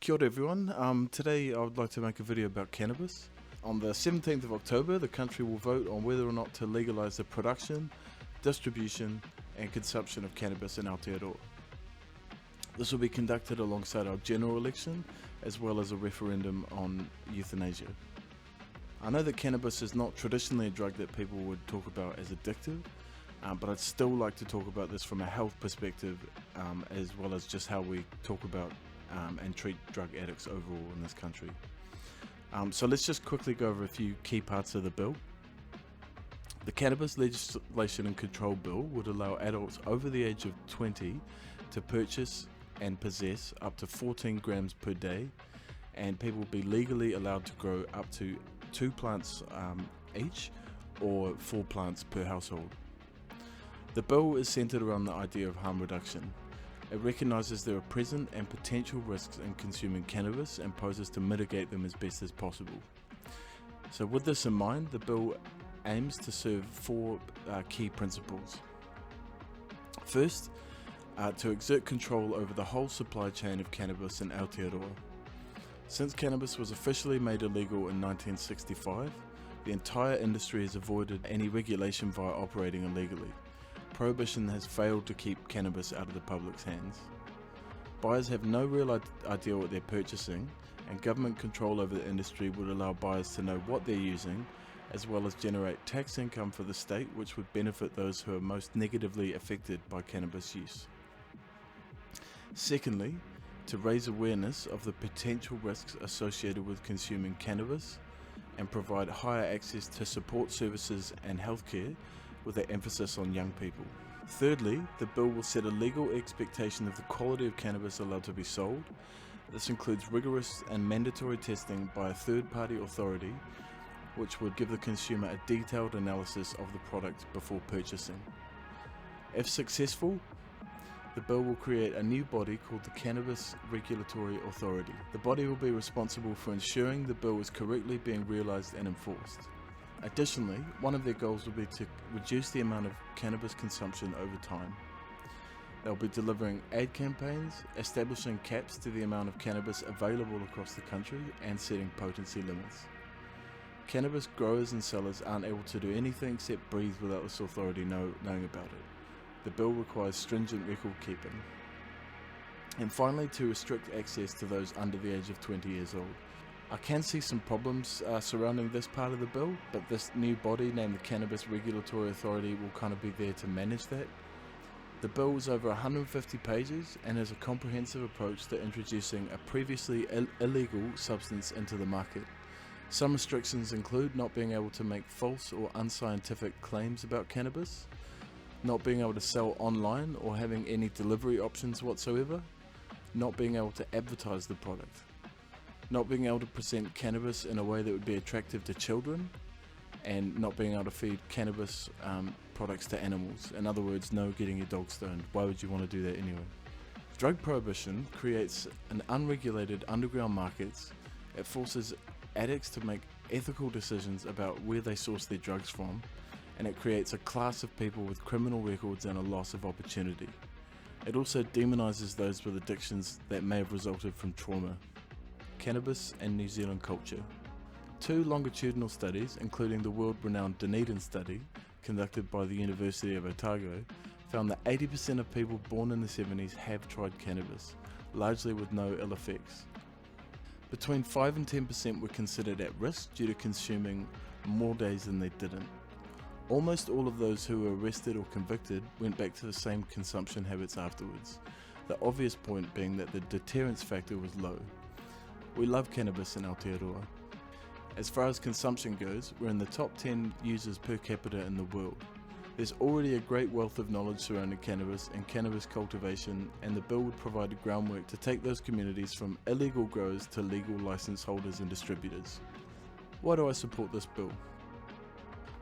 Kia ora everyone, today I would like to make a video about cannabis. On the 17th of October, the country will vote on whether or not to legalise the production, distribution and consumption of cannabis in Aotearoa. This will be conducted alongside our general election as well as a referendum on euthanasia. I know that cannabis is not traditionally a drug that people would talk about as addictive, but I'd still like to talk about this from a health perspective as well as just how we talk about and treat drug addicts overall in this country. So let's just quickly go over a few key parts of the bill. The Cannabis Legislation and Control Bill would allow adults over the age of 20 to purchase and possess up to 14 grams per day, and people will be legally allowed to grow up to 2 plants each or 4 plants per household. The bill is centred around the idea of harm reduction. It recognises there are present and potential risks in consuming cannabis and poses to mitigate them as best as possible. So with this in mind, the bill aims to serve 4 key principles. First, to exert control over the whole supply chain of cannabis in Aotearoa. Since cannabis was officially made illegal in 1965, the entire industry has avoided any regulation via operating illegally. Prohibition has failed to keep cannabis out of the public's hands. Buyers have no real idea what they're purchasing, and government control over the industry would allow buyers to know what they're using, as well as generate tax income for the state, which would benefit those who are most negatively affected by cannabis use. Secondly, to raise awareness of the potential risks associated with consuming cannabis and provide higher access to support services and healthcare, with an emphasis on young people. Thirdly, the bill will set a legal expectation of the quality of cannabis allowed to be sold. This includes rigorous and mandatory testing by a third-party authority, which would give the consumer a detailed analysis of the product before purchasing. If successful, the bill will create a new body called the Cannabis Regulatory Authority. The body will be responsible for ensuring the bill is correctly being realised and enforced. Additionally, one of their goals will be to reduce the amount of cannabis consumption over time. They'll be delivering ad campaigns, establishing caps to the amount of cannabis available across the country, and setting potency limits. Cannabis growers and sellers aren't able to do anything except breathe without this authority knowing about it. The bill requires stringent record keeping. And finally, to restrict access to those under the age of 20 years old. I can see some problems surrounding this part of the bill, but this new body named the Cannabis Regulatory Authority will kind of be there to manage that. The bill is over 150 pages and has a comprehensive approach to introducing a previously illegal substance into the market. Some restrictions include not being able to make false or unscientific claims about cannabis, not being able to sell online or having any delivery options whatsoever, not being able to advertise the product, not being able to present cannabis in a way that would be attractive to children, and not being able to feed cannabis products to animals. In other words, no getting your dog stoned. Why would you want to do that anyway? Drug prohibition creates an unregulated underground markets. It forces addicts to make ethical decisions about where they source their drugs from, and it creates a class of people with criminal records and a loss of opportunity. It also demonizes those with addictions that may have resulted from trauma. Cannabis and New Zealand culture. 2 longitudinal studies, including the world-renowned Dunedin study conducted by the University of Otago, found that 80% of people born in the 70s have tried cannabis, largely with no ill effects. Between 5 and 10% were considered at risk due to consuming more days than they didn't. Almost all of those who were arrested or convicted went back to the same consumption habits afterwards, the obvious point being that the deterrence factor was low. We love cannabis in Aotearoa. As far as consumption goes, we're in the top 10 users per capita in the world. There's already a great wealth of knowledge surrounding cannabis and cannabis cultivation, and the bill would provide the groundwork to take those communities from illegal growers to legal license holders and distributors. Why do I support this bill?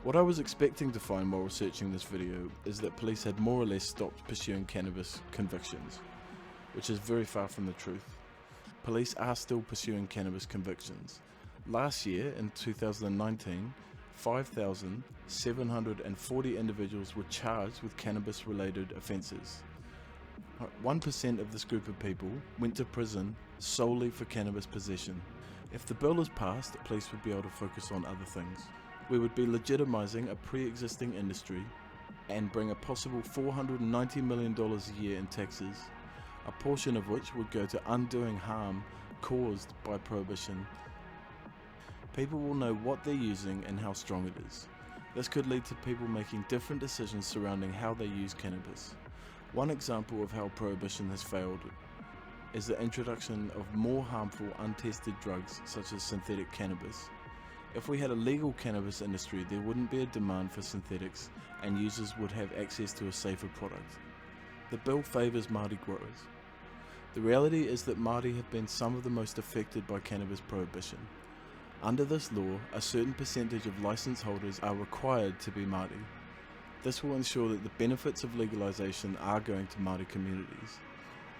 What I was expecting to find while researching this video is that police had more or less stopped pursuing cannabis convictions, which is very far from the truth. Police are still pursuing cannabis convictions. Last year, in 2019, 5,740 individuals were charged with cannabis-related offences. 1% of this group of people went to prison solely for cannabis possession. If the bill is passed, police would be able to focus on other things. We would be legitimising a pre-existing industry and bring a possible $490 million a year in taxes, a portion of which would go to undoing harm caused by prohibition. People will know what they're using and how strong it is. This could lead to people making different decisions surrounding how they use cannabis. One example of how prohibition has failed is the introduction of more harmful untested drugs such as synthetic cannabis. If we had a legal cannabis industry, there wouldn't be a demand for synthetics and users would have access to a safer product. The bill favours Māori growers. The reality is that Māori have been some of the most affected by cannabis prohibition. Under this law, a certain percentage of licence holders are required to be Māori. This will ensure that the benefits of legalisation are going to Māori communities.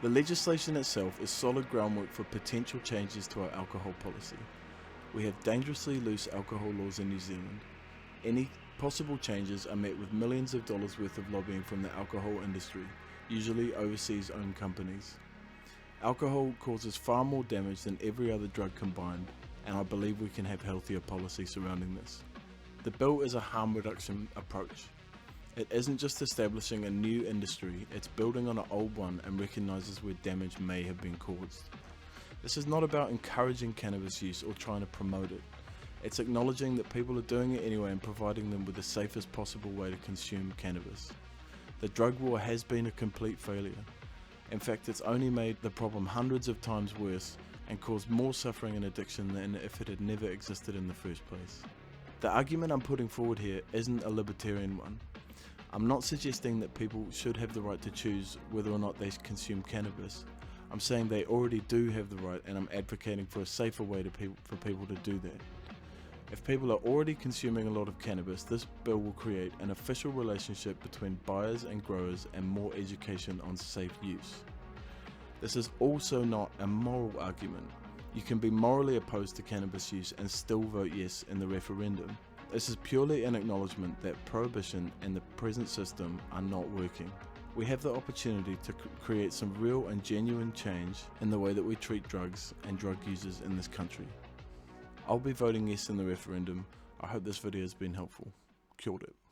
The legislation itself is solid groundwork for potential changes to our alcohol policy. We have dangerously loose alcohol laws in New Zealand. Any possible changes are met with millions of dollars worth of lobbying from the alcohol industry, usually overseas owned companies. Alcohol causes far more damage than every other drug combined, and I believe we can have healthier policy surrounding this. The bill is a harm reduction approach. It isn't just establishing a new industry, it's building on an old one and recognises where damage may have been caused. This is not about encouraging cannabis use or trying to promote it. It's acknowledging that people are doing it anyway and providing them with the safest possible way to consume cannabis. The drug war has been a complete failure. In fact, it's only made the problem hundreds of times worse and caused more suffering and addiction than if it had never existed in the first place. The argument I'm putting forward here isn't a libertarian one. I'm not suggesting that people should have the right to choose whether or not they consume cannabis. I'm saying they already do have the right, and I'm advocating for a safer way for people to do that. If people are already consuming a lot of cannabis, this bill will create an official relationship between buyers and growers and more education on safe use. This is also not a moral argument. You can be morally opposed to cannabis use and still vote yes in the referendum. This is purely an acknowledgement that prohibition and the present system are not working. We have the opportunity to create some real and genuine change in the way that we treat drugs and drug users in this country. I'll be voting yes in the referendum. I hope this video has been helpful. Kia ora.